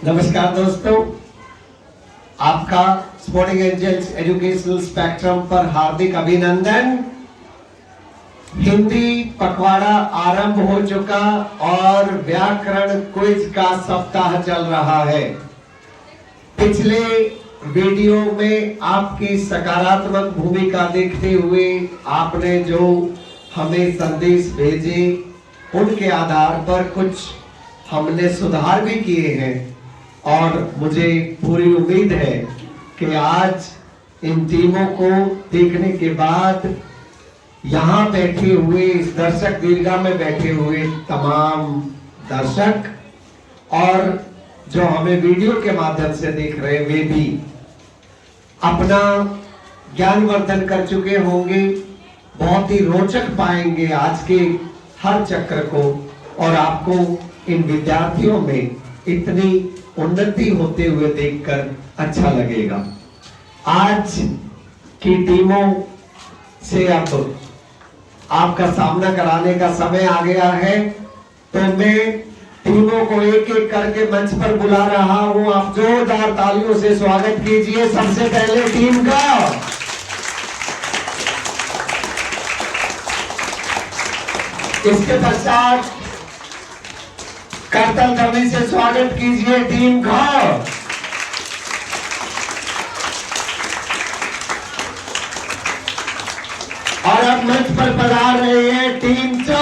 नमस्कार दोस्तों, आपका स्पोर्टिंग एंजल्स एजुकेशनल स्पेक्ट्रम पर हार्दिक अभिनंदन। हिंदी पखवाड़ा आरंभ हो चुका और व्याकरण क्विज का सप्ताह चल रहा है। पिछले वीडियो में आपकी सकारात्मक भूमिका देखते हुए आपने जो हमें संदेश भेजे उनके आधार पर कुछ हमने सुधार भी किए हैं और मुझे पूरी उम्मीद है कि आज इन टीमों को देखने के बाद यहाँ बैठे हुए इस दर्शक दीर्घा में बैठे हुए तमाम दर्शक और जो हमें वीडियो के माध्यम से देख रहे वे भी अपना ज्ञानवर्धन कर चुके होंगे। बहुत ही रोचक पाएंगे आज के हर चक्र को और आपको इन विद्यार्थियों में इतनी उन्नति होते हुए देखकर अच्छा लगेगा। आज की टीमों से अब आपका सामना कराने का समय आ गया है, तो मैं टीमों को एक एक करके मंच पर बुला रहा हूं। आप जोरदार तालियों से स्वागत कीजिए सबसे पहले टीम का। इसके पश्चात करतल ध्वनि से स्वागत कीजिए टीम का। और अब मंच पर पधार रहे हैं टीम च।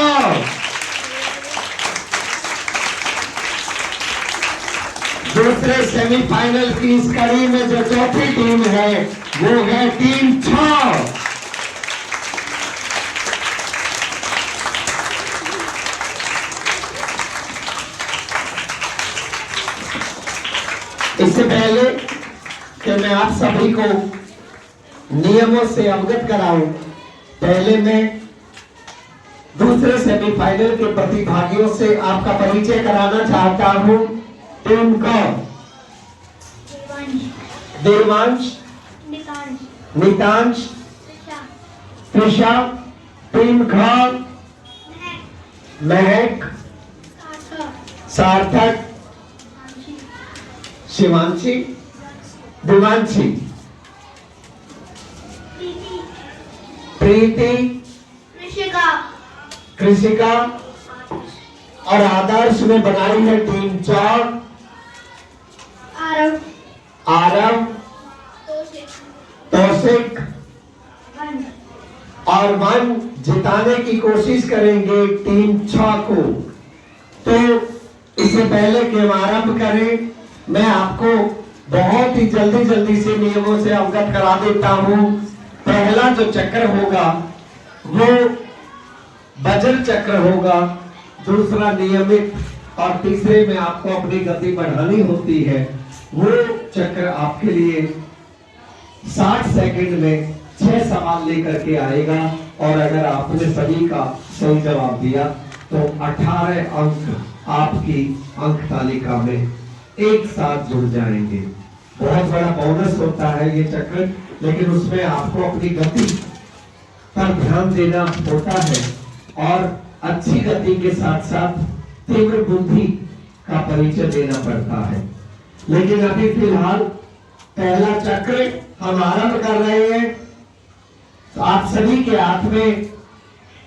दूसरे सेमीफाइनल की इस कड़ी में जो चौथी टीम है वो है टीम छ। इससे पहले कि मैं आप सभी को नियमों से अवगत कराऊं, पहले मैं दूसरे सेमीफाइनल के प्रतिभागियों से आपका परिचय कराना चाहता हूं। टीम का देवांश, नितांश, त्रिषा। टीम का महक, सार्थक, शिवांशी, दिवांशी। प्रीति, कृषिका और आदर्श में बनाई है टीम चार। आरव, तौसिक और वन जिताने की कोशिश करेंगे टीम छ को। तो इससे पहले कि हम आरंभ करें, मैं आपको बहुत ही जल्दी से नियमों से अवगत करा देता हूं। पहला जो चक्र होगा वो वज्र चक्र होगा, दूसरा नियमित और तीसरे में आपको अपनी गति बढ़ानी होती है। वो चक्र आपके लिए 60 सेकंड में 6 सवाल लेकर के आएगा और अगर आपने सभी का सही जवाब दिया तो 18 अंक आपकी अंक तालिका में एक साथ जुड़ जाएंगे। बहुत बड़ा बोनस होता है ये चक्र, लेकिन उसमें आपको अपनी गति पर ध्यान देना होता है और अच्छी गति के साथ साथ तीव्र बुद्धि का परिचय देना पड़ता है। लेकिन अभी फिलहाल पहला चक्र हम आरंभ कर रहे हैं। तो आप सभी के हाथ में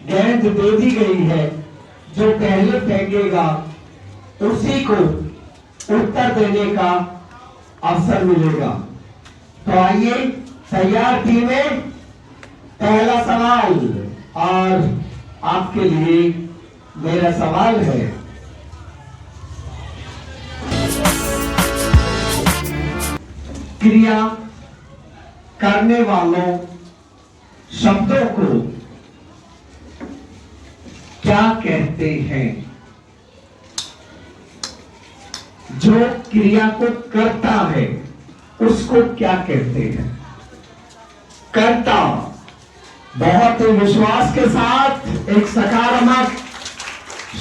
गेंद दे दी गई है, जो पहले फेंकेगा उसी को उत्तर देने का अवसर मिलेगा। तो आइए, तैयार टीमें, पहला सवाल। और आपके लिए मेरा सवाल है, क्रिया करने वालों शब्दों को क्या कहते हैं? जो क्रिया को करता है उसको क्या कहते हैं? कर्ता। बहुत ही विश्वास के साथ एक सकारात्मक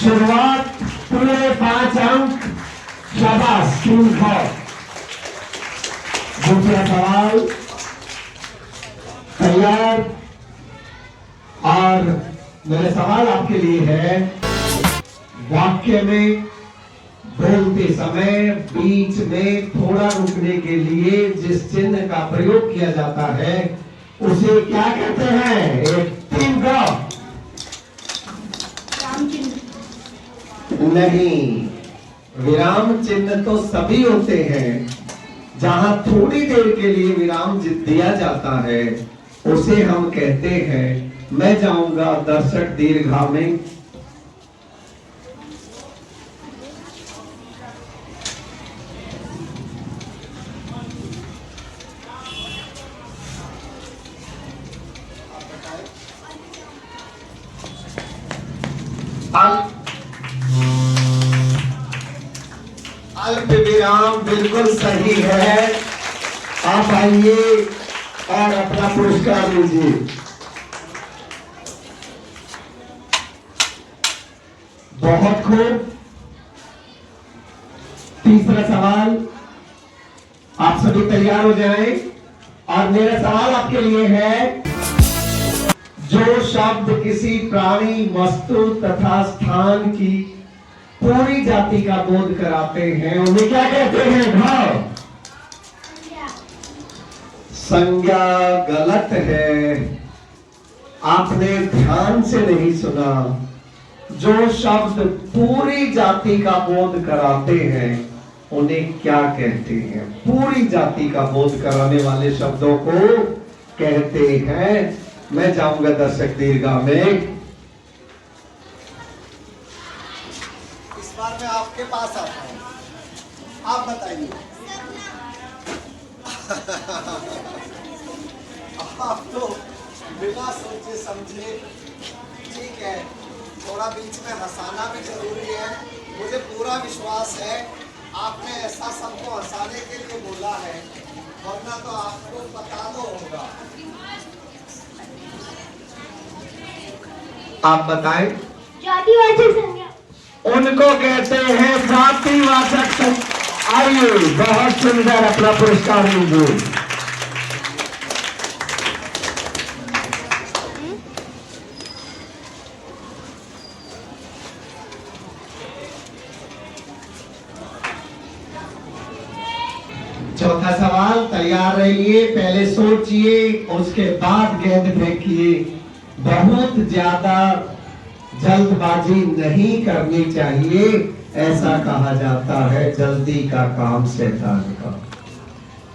शुरुआत, पूरे 5 अंक। शाबाश टीम ख। दूसरा सवाल तैयार। और मेरे सवाल आपके लिए है, वाक्य में बोलते समय बीच में थोड़ा रुकने के लिए जिस चिन्ह का प्रयोग किया जाता है उसे क्या कहते हैं? एक तीन का नहीं, विराम चिन्ह तो सभी होते हैं। जहां थोड़ी देर के लिए विराम दिया जाता है उसे हम कहते हैं, मैं जाऊंगा दर्शक दीर्घा में। अल्प विराम बिल्कुल सही है। आप आइए और अपना पुरस्कार लीजिए। बहुत खूब। तीसरा सवाल, आप सभी तैयार हो जाएं और मेरा सवाल आपके लिए है, जो शब्द किसी प्राणी, वस्तु तथा स्थान की पूरी जाति का बोध कराते हैं उन्हें क्या कहते हैं? भाव। संज्ञा गलत है, आपने ध्यान से नहीं सुना। जो शब्द पूरी जाति का बोध कराते हैं उन्हें क्या कहते हैं? पूरी जाति का बोध कराने वाले शब्दों को कहते हैं, मैं जाऊंगा दर्शक दीर्घा में। इस बार मैं आपके पास आता हूं, आप बताइए। आप तो बिना सोचे समझे, ठीक है, थोड़ा बीच में हंसाना भी जरूरी है। मुझे पूरा विश्वास है आपने ऐसा सबको हंसाने के लिए बोला है, वरना तो आपको पता तो होगा। आप बताएं। जातिवाचक संज्ञा उनको कहते हैं जातिवाचक संज्ञा। आइए, बहुत सुंदर, अपना पुरस्कार लीजिए। चौथा सवाल, तैयार रहिए। पहले सोचिए, उसके बाद गेंद फेंकिए। बहुत ज्यादा जल्दबाजी नहीं करनी चाहिए। ऐसा कहा जाता है, जल्दी का काम शैतान का।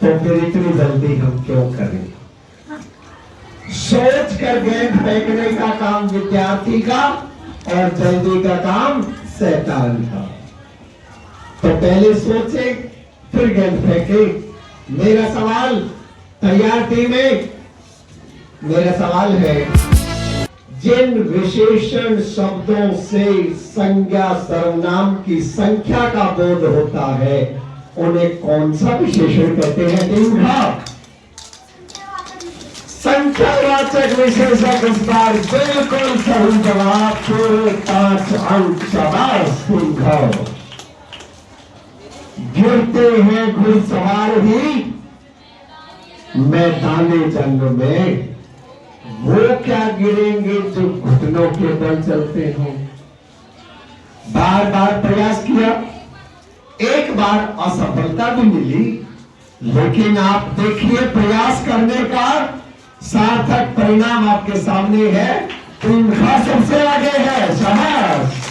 तो फिर इतनी जल्दी हम क्यों करें? सोच कर गेंद फेंकने का काम विद्यार्थी का और जल्दी का काम शैतान का। तो पहले सोचे फिर गेंद फेंके। मेरा सवाल, तैयार टीमें, मेरा सवाल है, जिन विशेषण शब्दों से संज्ञा सर्वनाम की संख्या का बोध होता है उन्हें कौन सा विशेषण कहते हैं? संख्यावाचक विशेषण। इस बार बिल्कुल सही जवाब, पूरे 5 अंक। शाबाश। गिरते हैं घुड़सवार ही मैदाने जंग में, वो क्या गिरेंगे जो घुटनों के बल चलते हो। बार बार प्रयास किया, एक बार असफलता भी मिली, लेकिन आप देखिए प्रयास करने का सार्थक परिणाम आपके सामने है। तिनखा सबसे आगे है। शाबाश।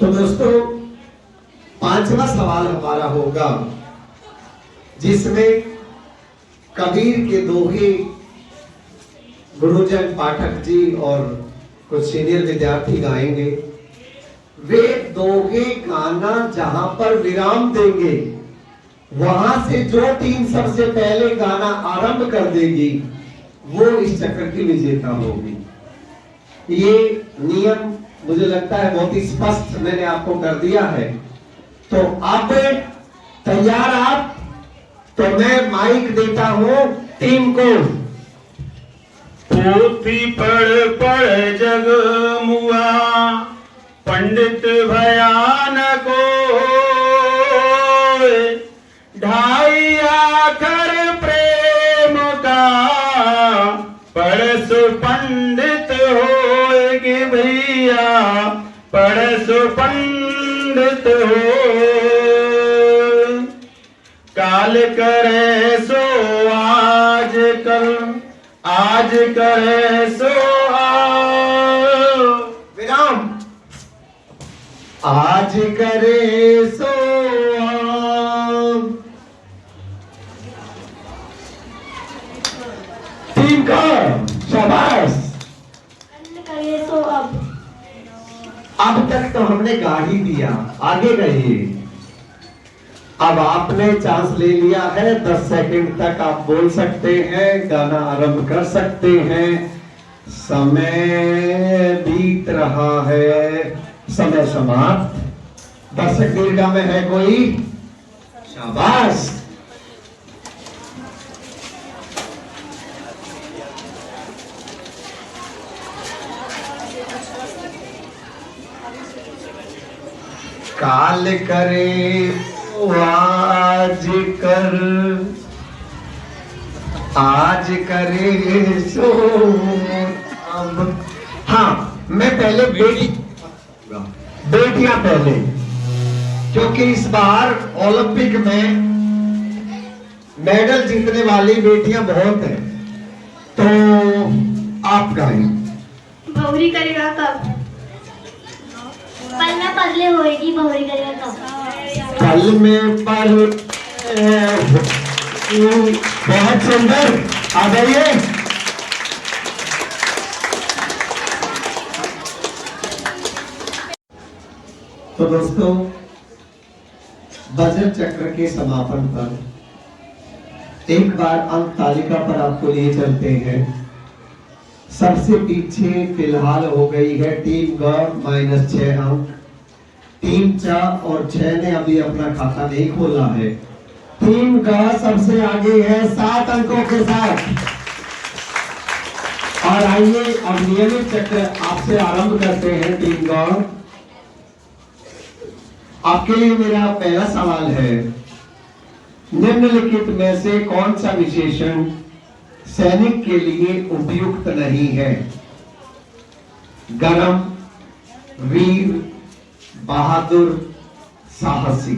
तो दोस्तों, पांचवा सवाल हमारा होगा जिसमें कबीर के दोहे गुरुजन पाठक जी और कुछ सीनियर विद्यार्थी गाएंगे। वे दोहे गाना जहां पर विराम देंगे, वहां से जो टीम सबसे पहले गाना आरंभ कर देगी वो इस चक्र की विजेता होगी। ये नियम मुझे लगता है बहुत ही स्पष्ट मैंने आपको कर दिया है। तो अब तैयार आप? तो मैं माइक देता हूं टीम को। पोथी पढ़ पढ़ जग मुआ, पंडित भयानक ढाई आखर प्रेम का, परस पंडित होएगी भैया पढ़सु पंडित हो, काल करे सो आज कल, आज करे सो विराम। आज करे सो टीम का शाबाश। अन्न करे सो अब तक तो हमने गा ही दिया, आगे गए। अब आपने चांस ले लिया है, 10 सेकंड तक आप बोल सकते हैं, गाना आरंभ कर सकते हैं। समय बीत रहा है, समय समाप्त। दर्शक दीर्घा में है कोई? शाबाश। काल करे आज कर, आज करे सो अब। हाँ, मैं पहले बेटियां पहले, क्योंकि इस बार ओलंपिक में मेडल जीतने वाली बेटियां बहुत हैं, तो आप गाएं। भौरी करेगा कब? पल में पगले होएगी, भौरी करेगा कब? पल में पल। बहुत सुंदर, आ जाइए। तो दोस्तों, वज्र चक्र के समापन पर एक बार अंक तालिका पर आपको लिए चलते हैं। सबसे पीछे फिलहाल हो गई है टीम ग -6 अंक। टीम च और 6 ने अभी अपना खाता नहीं खोला है। टीम ग सबसे आगे है 7 अंकों के साथ। और आइए अब नियमित चक्र आपसे आरंभ करते हैं। टीम ग, आपके लिए मेरा पहला सवाल है, निम्नलिखित में से कौन सा विशेषण सैनिक के लिए उपयुक्त नहीं है? गरम, वीर, बहादुर, साहसी।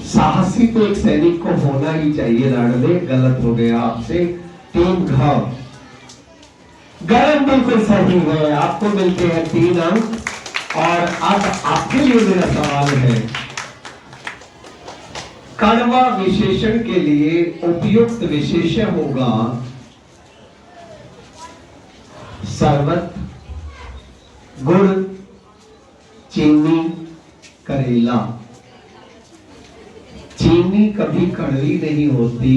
साहसी तो एक सैनिक को होना ही चाहिए लाडले, गलत हो गया आपसे। टीम घ, गरम बिल्कुल सही है, आपको मिलते हैं 3 अंक। और अब आपके लिए मेरा सवाल है, कड़वा विशेषण के लिए उपयुक्त विशेषण होगा शरबत, गुड़, चीनी, करेला। चीनी कभी कड़वी नहीं होती।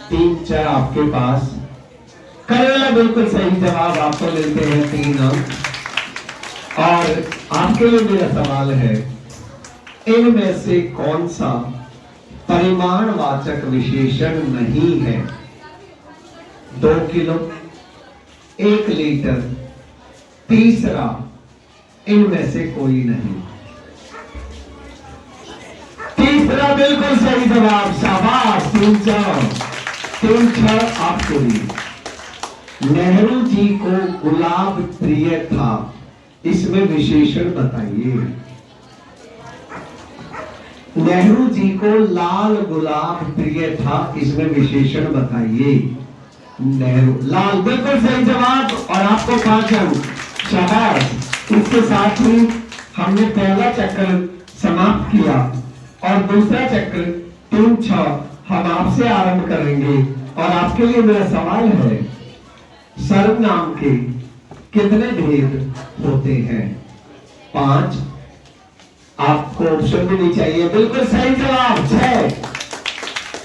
3-4 आपके पास। करेला बिल्कुल सही जवाब, आपको मिलते हैं 3 अंक। और आपके लिए मेरा सवाल है, इनमें से कौन सा परिमाणवाचक विशेषण नहीं है? 2 किलो, 1 लीटर, तीसरा इनमें से कोई नहीं। तीसरा बिल्कुल सही जवाब, शाबाश। 3-6 आपके लिए। नेहरू जी को गुलाब प्रिय था, इसमें विशेषण बताइए। नेहरू जी को लाल गुलाब प्रिय था, इसमें विशेषण बताइए। नेहरू, लाल बिल्कुल सही जवाब। और आपको 5 अंक, शाबाश। इसके साथ ही हमने पहला चक्र समाप्त किया और दूसरा चक्र 3-6 हम आपसे आरंभ करेंगे। और आपके लिए मेरा सवाल है, सर्वनाम के कितने भेद होते हैं? 5। आपको ऑप्शन भी नहीं चाहिए, बिल्कुल सही जवाब 6,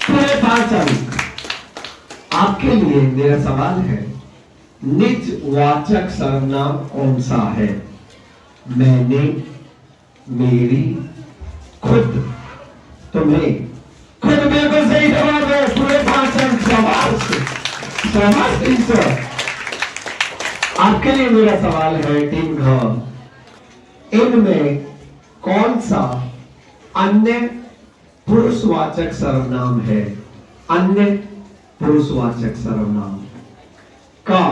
पूरे 5 अंक। आपके लिए मेरा सवाल है, निजवाचक सर्वनाम कौन सा है? मैंने, मेरी, खुद, तुम्हें। खुद बिल्कुल सही जवाब है, पूरे 5 अंक। शाबाश, शाबाश 300। आपके लिए मेरा सवाल है, टीम घ, इनमें कौन सा अन्य पुरुषवाचक सर्वनाम है? अन्य पुरुषवाचक सर्वनाम। का,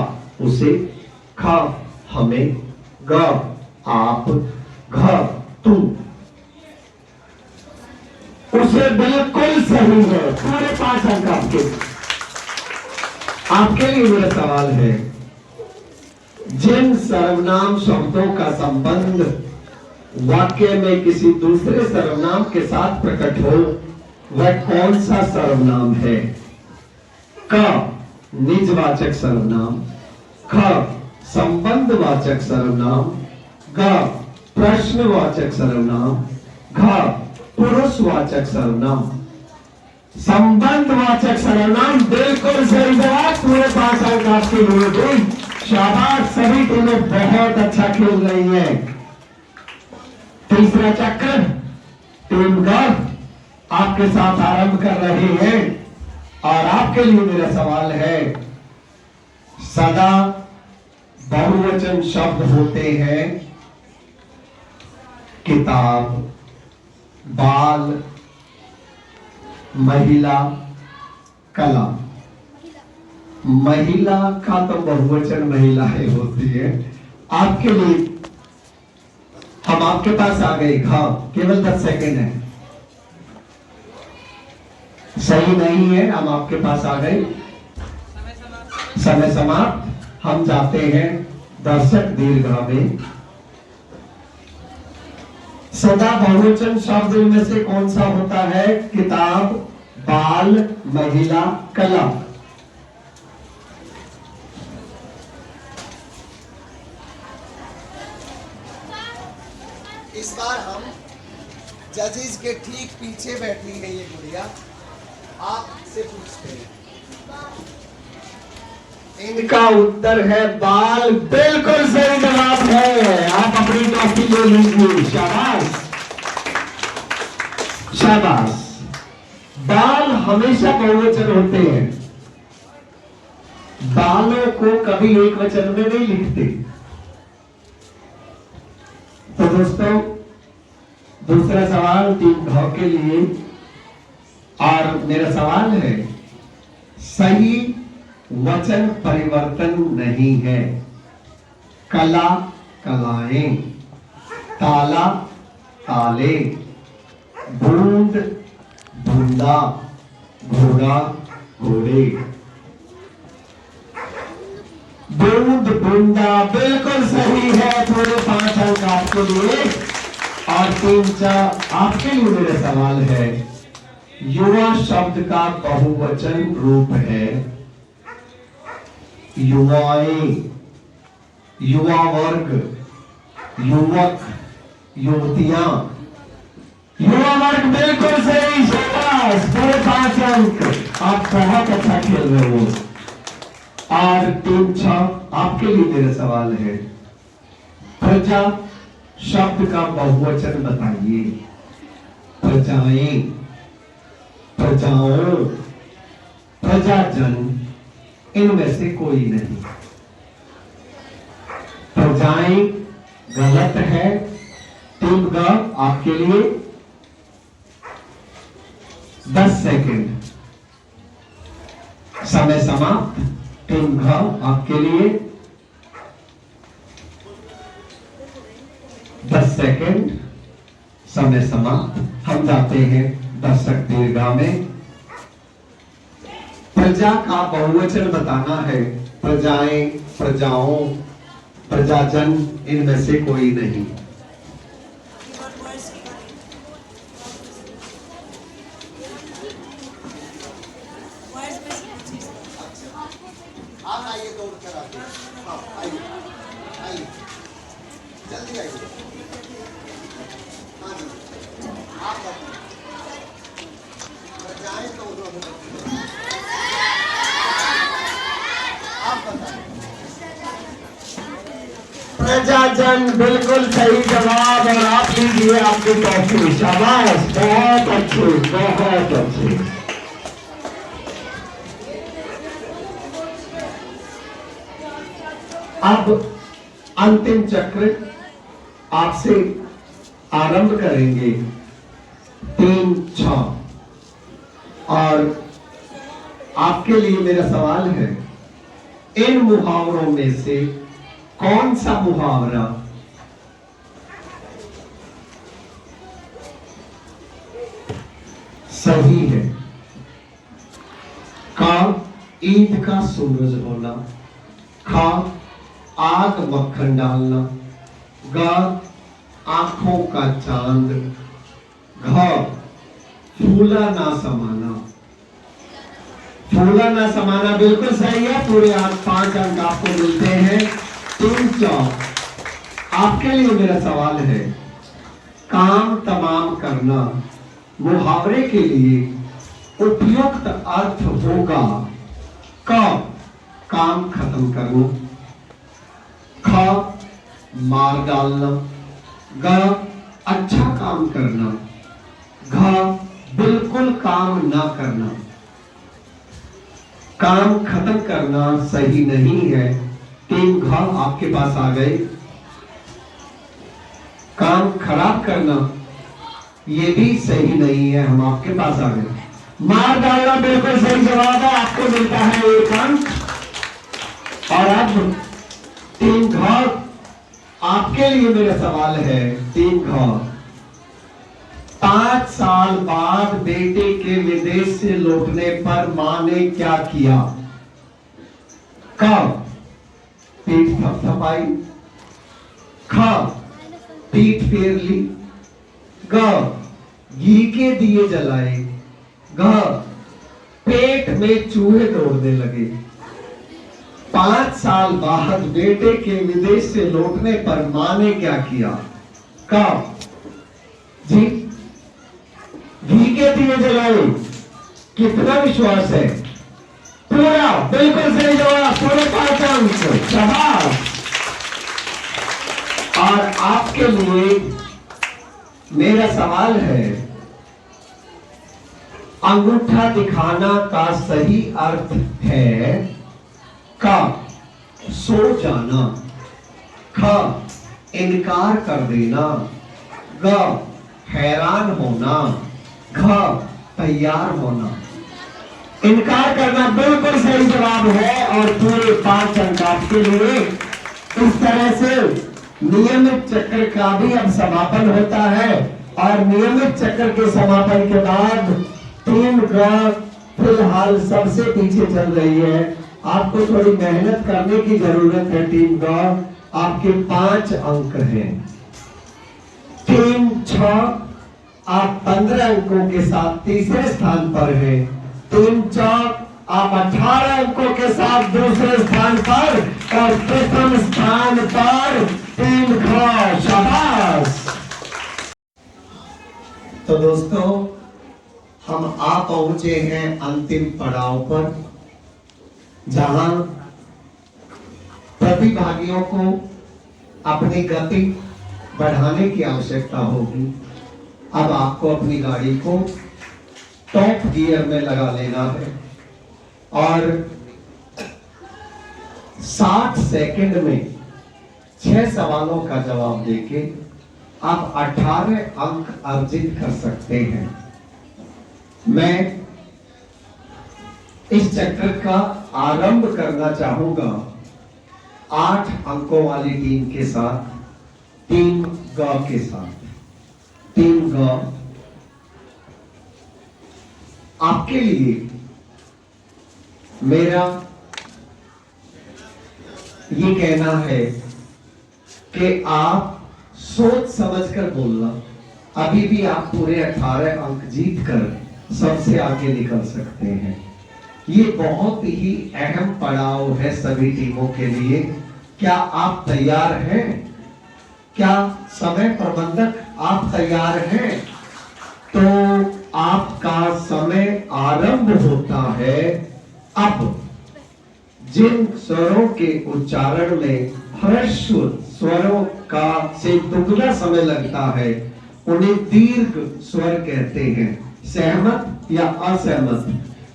उसे, खा, हमें, ग आप, घ तू। उसे बिल्कुल सही है, पूरे 5 अंक आपके। आपके लिए मेरा सवाल है, जिन सर्वनाम शब्दों का संबंध वाक्य में किसी दूसरे सर्वनाम के साथ प्रकट हो, वह कौन सा सर्वनाम है? क निजवाचक सर्वनाम, ख संबंधवाचक सर्वनाम, ग प्रश्नवाचक सर्वनाम, घ पुरुषवाचक सर्वनाम। संबंधवाचक सर्वनाम बिल्कुल सही जवाब, पूरे 5 अंक आपके लिए गई। शाबाश, सभी टीमें बहुत अच्छा खेल रही हैं। तीसरा चक्र टीम गर्व आपके साथ आरंभ कर रहे हैं और आपके लिए मेरा सवाल है, सदा बहुवचन शब्द होते हैं किताब, बाल, महिला, कला। महिला का तो बहुवचन महिलाएं होती है। आपके लिए हम आपके पास आ गए, घ केवल 10 सेकेंड है, सही नहीं है, हम आपके पास आ गए, समय समाप्त। हम जाते हैं दर्शक दीर्घा में। सदा बहुवचन शब्द में से कौन सा होता है? किताब, बाल, महिला, कला। इस बार हम जजेस के ठीक पीछे बैठी है ये गुड़िया, आपसे पूछते हैं। इनका उत्तर है बाल, बिल्कुल सही जवाब है। आप अपनी टॉफी ले लीजिए। शाबाश शाबाश। बाल हमेशा बहुवचन होते हैं, बालों को कभी एक वचन में नहीं लिखते। तो दोस्तों, दूसरा सवाल टीम घ के लिए, और मेरा सवाल है, सही वचन परिवर्तन नहीं है। कला, कलाएं, ताला, ताले, बूंद, बूंदा, घोड़ा, घोड़े। बूंद, बूंदा बिल्कुल सही है, पूरे 5 अंक आपके लिए। और 3-4 आपके लिए मेरा सवाल है, युवा शब्द का बहुवचन रूप है युवाएं, युवा वर्ग, युवक, युवतियां। युवा वर्ग बिल्कुल सही। शाबाश, पूरे 5 अंक। आप बहुत अच्छा खेल रहे हो। और 3-6 आपके लिए मेरा सवाल है, प्रजा शब्द का बहुवचन बताइए। प्रजाएं, प्रजाओं, प्रजाजन, इनमें से कोई नहीं। प्रजाएं गलत है। टीम ग आपके लिए 10 सेकेंड, समय समाप्त। टीम घ आपके लिए 10 सेकेंड, समय समाप्त। हम जाते हैं दर्शक दीर्घा में। प्रजा का बहुवचन बताना है। प्रजाएं, प्रजाओं, प्रजाजन, इनमें से कोई नहीं। आप आइए, दौड़ कर आइए। हाँ, आइए आइए, जल्दी आइए। हाँ जी, आप बताइए। प्रजाएं तो उन्होंने, आप बताइए। प्रजाजन बिल्कुल सही जवाब। और आप लीजिए आपकी टॉफी। शाबाश, बहुत अच्छे, बहुत अच्छे। अब अंतिम चक्र आपसे आरंभ करेंगे 3-6। और आपके लिए मेरा सवाल है, इन मुहावरों में से कौन सा मुहावरा सही है? का ईद का सूरज होना, खा आग मक्खन डालना, गा आंखों का चांद, घ फूला ना समाना। फूला ना समाना बिल्कुल सही है। पूरे 5 अंक आपको मिलते हैं। 3 आपके लिए मेरा सवाल है, काम तमाम करना मुहावरे के लिए उपयुक्त अर्थ होगा क काम खत्म करना, ख मार डालना, ग अच्छा काम करना, घ बिल्कुल काम ना करना। काम खत्म करना सही नहीं है। 3 घ आपके पास आ गए। काम खराब करना ये भी सही नहीं है, हम आपके पास आ गए। मार डालना बिल्कुल सही जवाब है, आपको मिलता है 1 अंक। और अब 3 घ आपके लिए मेरा सवाल है। 3 घ 5 साल बाद बेटे के विदेश से लौटने पर मां ने क्या किया? क पीठ थपथपाई, ख पीठ फेर ली, ग घी के दिए जलाए, घ पेट में चूहे दौड़ने लगे। 5 साल बाद बेटे के विदेश से लौटने पर मां ने क्या किया? क जी घी के दिए जलाए। कितना विश्वास है? पूरा बिल्कुल सही जवाब, पूरे 5 अंक। शाबाश। और आपके लिए मेरा सवाल है, अंगूठा दिखाना का सही अर्थ है का सो जाना, ख इनकार कर देना, ग हैरान होना, घ तैयार होना। इनकार करना बिल्कुल सही जवाब है और पूरे 5 अंक आपके लिए। इस तरह से नियमित चक्र का भी अब समापन होता है और नियमित चक्र के समापन के बाद टीम ग फिलहाल सबसे पीछे चल रही है। आपको थोड़ी मेहनत करने की जरूरत है। टीम ग आपके 5 अंक हैं। टीम 6 आप 15 अंकों के साथ तीसरे स्थान पर हैं। टीम 4 आप 18 अंकों के साथ दूसरे स्थान पर और प्रथम स्थान पर टीम ख। शाबाश। तो दोस्तों, हम आ पहुंचे हैं अंतिम पड़ाव पर, जहां प्रतिभागियों को अपनी गति बढ़ाने की आवश्यकता होगी। अब आपको अपनी गाड़ी को टॉप गियर में लगा लेना है और 60 सेकंड में 6 सवालों का जवाब देके आप 18 अंक अर्जित कर सकते हैं। मैं इस चक्र का आरंभ करना चाहूंगा 8 अंकों वाली टीम के साथ, टीम ग के साथ। टीम ग आपके लिए मेरा ये कहना है कि आप सोच समझकर बोलना। अभी भी आप पूरे 18 अंक जीत कर सबसे आगे निकल सकते हैं। ये बहुत ही अहम पड़ाव है सभी टीमों के लिए। क्या आप तैयार हैं? क्या समय प्रबंधक आप तैयार हैं? तो आपका समय आरंभ होता है अब। जिन स्वरों के उच्चारण में ह्रस्व स्वरों का से दुगना समय लगता है उन्हें दीर्घ स्वर कहते हैं। सहमत या असहमत?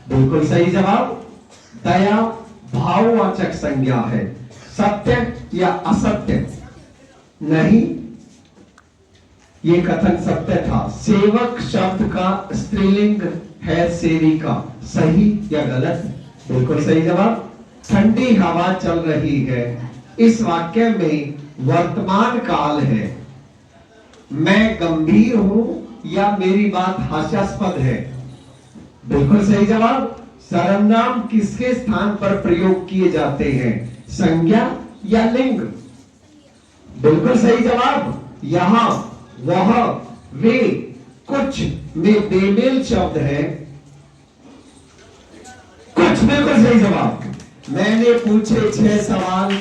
बिल्कुल सही जवाब। दया भाववाचक संज्ञा है। सत्य या असत्य? नहीं, ये कथन सत्य था। सेवक शब्द का स्त्रीलिंग है सेविका। सही या गलत? बिल्कुल सही जवाब। ठंडी हवा चल रही है। इस वाक्य में वर्तमान काल है। मैं गंभीर हूं या मेरी बात हास्यास्पद है? बिल्कुल सही जवाब। सर्वनाम किसके स्थान पर प्रयोग किए जाते हैं, संज्ञा या लिंग? बिल्कुल सही जवाब। यहां, वह, वे, कुछ में बेमेल शब्द है। कुछ बिल्कुल सही जवाब। मैंने पूछे 6 सवाल,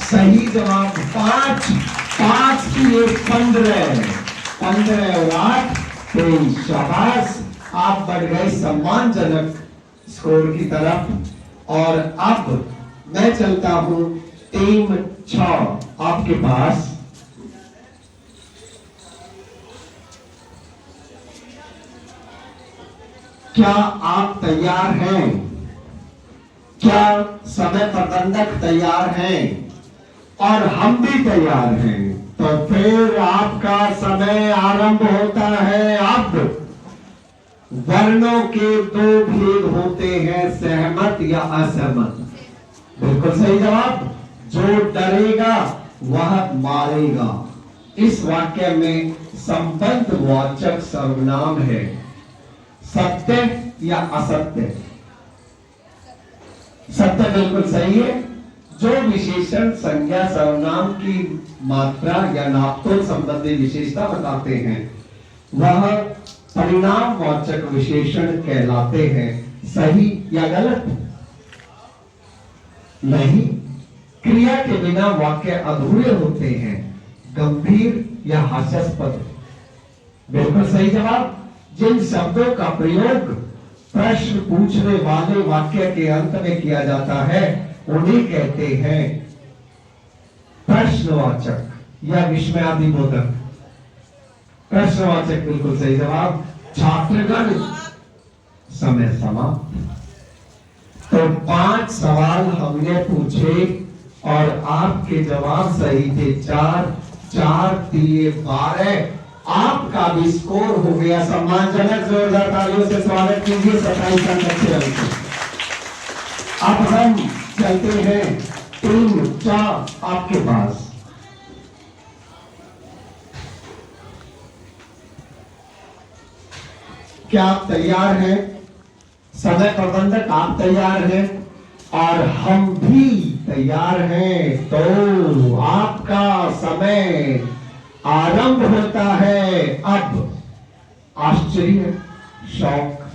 सही जवाब 5। 5 की एक 15 और 8 23। शाबाश, आप बढ़ गए सम्मानजनक स्कोर की तरफ। और अब मैं चलता हूं टीम 6 आपके पास। क्या आप तैयार हैं? क्या समय प्रबंधक तैयार हैं? और हम भी तैयार हैं। तो फिर आपका समय आरंभ होता है अब। वर्णों के 2 भेद होते हैं, सहमत या असहमत। बिल्कुल सही जवाब। जो डरेगा वह मारेगा। इस वाक्य में संबंध वाचक सर्वनाम है, सत्य या असत्य? सत्य बिल्कुल सही है। जो विशेषण संज्ञा सर्वनाम की मात्रा या नापतोल संबंधी विशेषता बताते हैं वह परिणाम वाचक विशेषण कहलाते हैं। सही या गलत? नहीं। क्रिया के बिना वाक्य अधूरे होते हैं, गंभीर या हास्यास्पद? बिल्कुल सही जवाब। जिन शब्दों का प्रयोग प्रश्न पूछने वाले वाक्य के अंत में किया जाता है उन्हें कहते हैं प्रश्नवाचक या विस्मयादिबोधक। प्रश्नवाचक बिल्कुल सही जवाब। छात्रगण, समय समाप्त। तो 5 सवाल हमने पूछे और आपके जवाब सही थे 4। 4 दिए 12। आपका भी स्कोर हो गया सम्मानजनक। जोरदार तालियों से स्वागत कीजिए 27 अंक अच्छे अंक। अब हम चलते हैं टीम 4 आपके पास। क्या आप तैयार हैं? समय प्रबंधक आप तैयार हैं और हम भी तैयार हैं। तो आपका समय आरंभ होता है अब। आश्चर्य, शौक,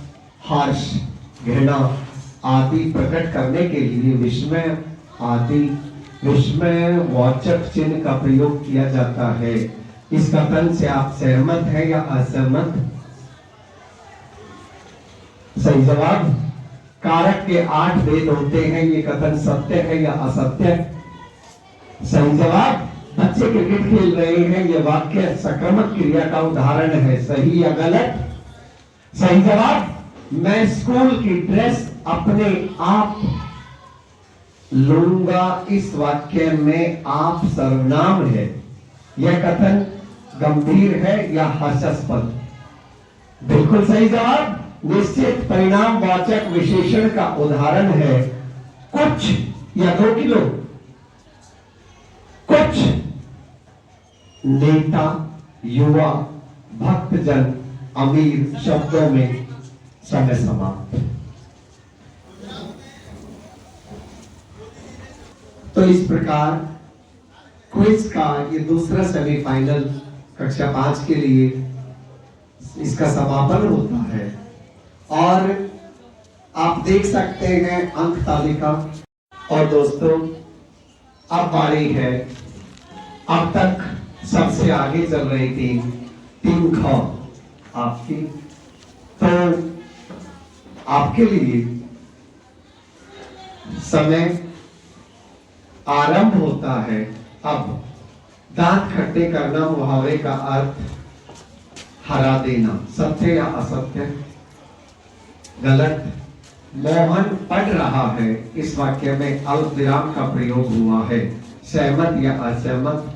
हर्ष, घृणा आदि प्रकट करने के लिए विस्मय आदि विस्मय वाचक चिन्ह का प्रयोग किया जाता है। इस कथन से आप सहमत हैं या असहमत? सही जवाब। कारक के 8 भेद होते हैं, ये कथन सत्य है या असत्य? सही जवाब। बच्चे क्रिकेट खेल रहे हैं, यह वाक्य सकारात्मक क्रिया का उदाहरण है। सही या गलत? सही जवाब। मैं स्कूल की ड्रेस अपने आप लूंगा, इस वाक्य में आप सर्वनाम है। यह कथन गंभीर है या हास्यास्पद? बिल्कुल सही जवाब। निश्चित परिणाम वाचक विशेषण का उदाहरण है कुछ या 2 किलो। कुछ नेता, युवा, भक्तजन, अमीर शब्दों में समय समाप्त। तो इस प्रकार क्विज का ये दूसरा सेमीफाइनल कक्षा 5 के लिए इसका समापन होता है और आप देख सकते हैं अंक तालिका। और दोस्तों अब बारी है, अब तक सबसे आगे चल रही टीम ख आपकी। तो आपके लिए समय आरंभ होता है अब। दांत खट्टे करना मुहावरे का अर्थ हरा देना, सत्य या असत्य? गलत। मोहन पढ़ रहा है, इस वाक्य में अल्प विराम का प्रयोग हुआ है। सहमत या असहमत?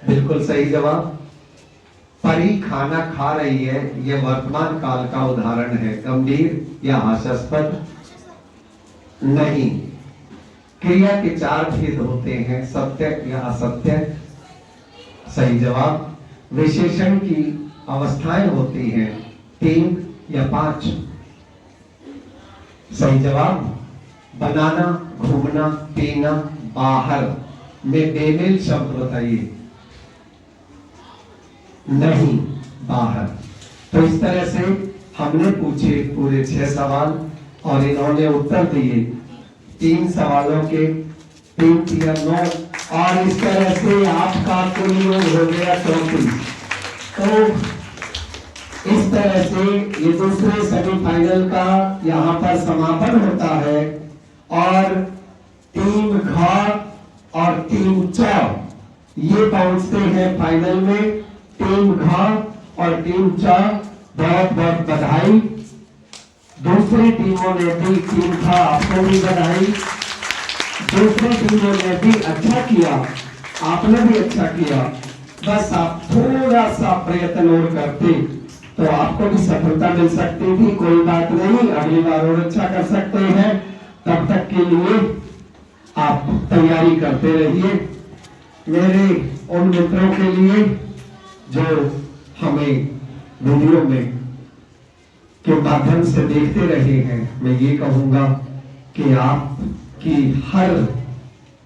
बिल्कुल सही जवाब। परी खाना खा रही है, यह वर्तमान काल का उदाहरण है। गंभीर या हास्यास्पद? नहीं। क्रिया के 4 भेद होते हैं, सत्य या असत्य। सही जवाब। विशेषण की अवस्थाएं होती हैं 3 या 5। सही जवाब। बनाना, घूमना, पीना, बाहर में बेमेल शब्द बताइए। नहीं, बाहर। तो इस तरह से हमने पूछे पूरे 6 सवाल और इन्होंने उत्तर दिए 3 सवालों के 3 या 9, और इस तरह से आपका कुल योग हो गया 34। तो इस तरह से ये दूसरे सेमीफाइनल का यहाँ पर समापन होता है और टीम घ और टीम च ये पहुंचते हैं फाइनल में। टीम घ और टीम च बहुत बहुत बधाई। दूसरी टीमों ने भी, टीम घ आपको भी बधाई। दूसरी टीमों ने भी अच्छा किया, आपने भी अच्छा किया। बस आप थोड़ा सा प्रयत्न और करते तो आपको भी सफलता मिल सकती थी। कोई बात नहीं, अगली बार और अच्छा कर सकते हैं। तब तक के लिए आप तैयारी करते रहिए। मेरे उन मित्रों के लिए जो हमें वीडियो में के माध्यम से देखते रहे हैं, मैं ये कहूंगा कि आपकी हर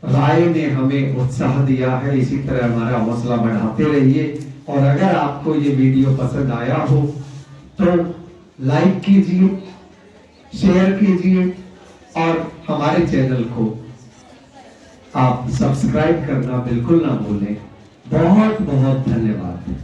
राय ने हमें उत्साह दिया है। इसी तरह हमारा हौसला बढ़ाते रहिए। और अगर आपको ये वीडियो पसंद आया हो तो लाइक कीजिए, शेयर कीजिए और हमारे चैनल को आप सब्सक्राइब करना बिल्कुल ना भूलें। बहुत बहुत धन्यवाद।